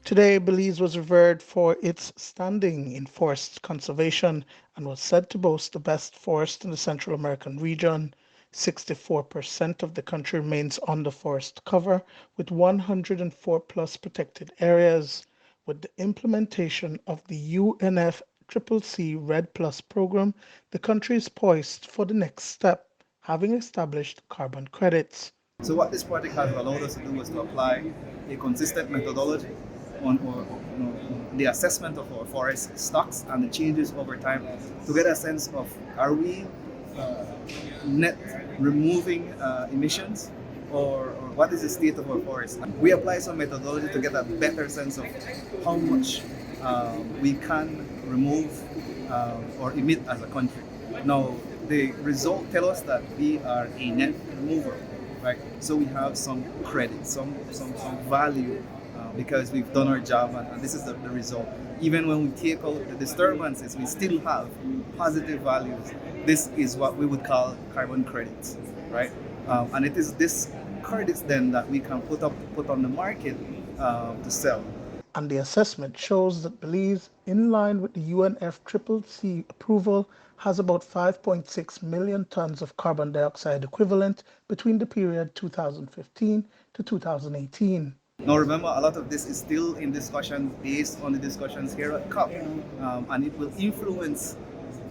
Today, Belize was revered for its standing in forest conservation and was said to boast the best forest in the Central American region. 64% of the country remains under forest cover, with 104 plus protected areas. With the implementation of the UNFCCC Red Plus program, the country is poised for the next step, having established carbon credits. So what this project has allowed us to do is to apply a consistent methodology on the assessment of our forest stocks and the changes over time to get a sense of, are we uh, net removing emissions, or what is the state of our forest? We apply some methodology to get a better sense of how much we can remove or emit as a country. Now, the result tell us that we are a net remover, right? So we have some credit, some value because we've done our job, and this is the result. Even when we take out the disturbances, we still have positive values. This is what we would call carbon credits, right? And it is this credits then that we can put on the market to sell. And the assessment shows that Belize, in line with the UNFCCC approval, has about 5.6 million tons of carbon dioxide equivalent between the period 2015 to 2018. Now remember, a lot of this is still in discussion based on the discussions here at COP, and it will influence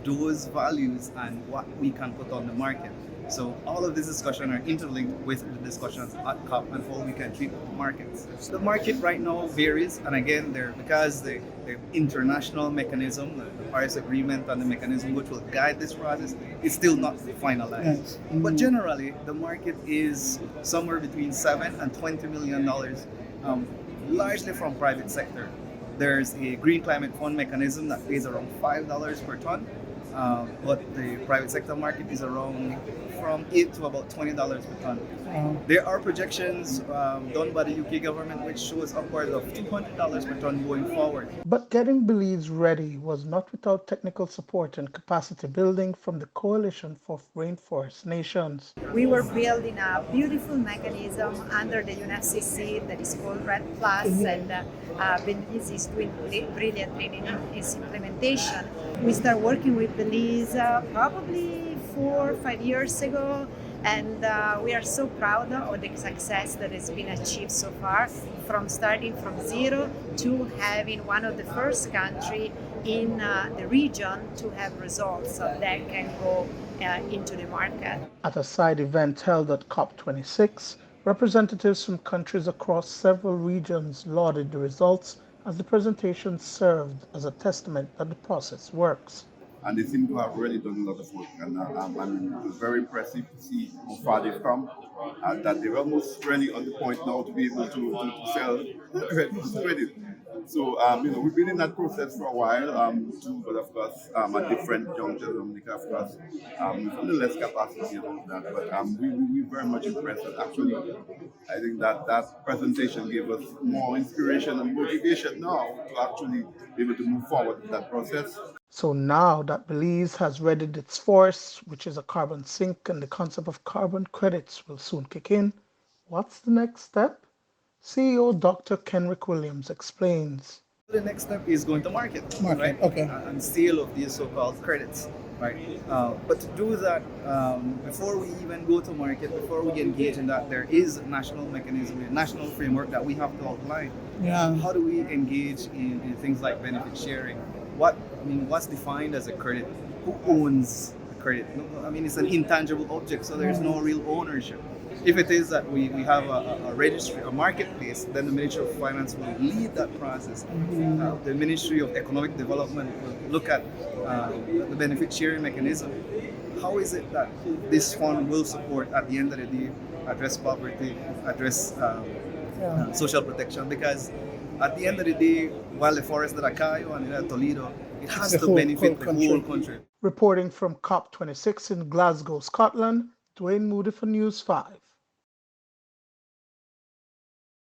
those values and what we can put on the market. So all of this discussion are interlinked with the discussions at COP and how we can treat markets. The market right now varies, and again, because the international mechanism, the Paris Agreement and the mechanism which will guide this process is still not finalized. Yes. But generally, the market is somewhere between $7 and $20 million, largely from private sector. There's a green climate fund mechanism that pays around $5 per ton, but the private sector market is around from $8 to about $20 per ton. There are projections done by the UK government which shows upwards of $200 per ton going forward. But getting Belize ready was not without technical support and capacity building from the Coalition for Rainforest Nations. We were building a beautiful mechanism under the UNFCCC that is called Red Plus, and Belize is doing brilliantly in its implementation. We started working with Belize probably 4 or 5 years ago, and we are so proud of the success that has been achieved so far, from starting from zero to having one of the first country in the region to have results that can go into the market. At a side event held at COP26, representatives from countries across several regions lauded the results as the presentation served as a testament that the process works. And they seem to have really done a lot of work. And it was very impressive to see how far they've come, and that they're almost really on the point now to be able to sell credit. So, we've been in that process for a while, too, but of course, at different junctures, because of course, with a little less capacity and all that. But we very much impressed. And actually, I think that presentation gave us more inspiration and motivation now to actually be able to move forward with that process. So now that Belize has readied its forests, which is a carbon sink, and the concept of carbon credits will soon kick in, what's the next step? CEO Dr. Kenrick Williams explains. The next step is going to market, right? Okay. And sale of these so-called credits, right? But to do that, before we even go to market, before we engage in that, there is a national mechanism, a national framework that we have to outline. Yeah. How do we engage in things like benefit sharing? What's defined as a credit? Who owns the credit? It's an intangible object, so there's no real ownership. If it is that we have a registry, a marketplace, then the Ministry of Finance will lead that process. The Ministry of Economic Development will look at the benefit sharing mechanism. How is it that this fund will support, at the end of the day, address poverty, address social protection? Because at the end of the day, while the forest at Akayo and at Toledo, it has to benefit the whole country. Reporting from COP26 in Glasgow, Scotland, Duane Moody for News 5.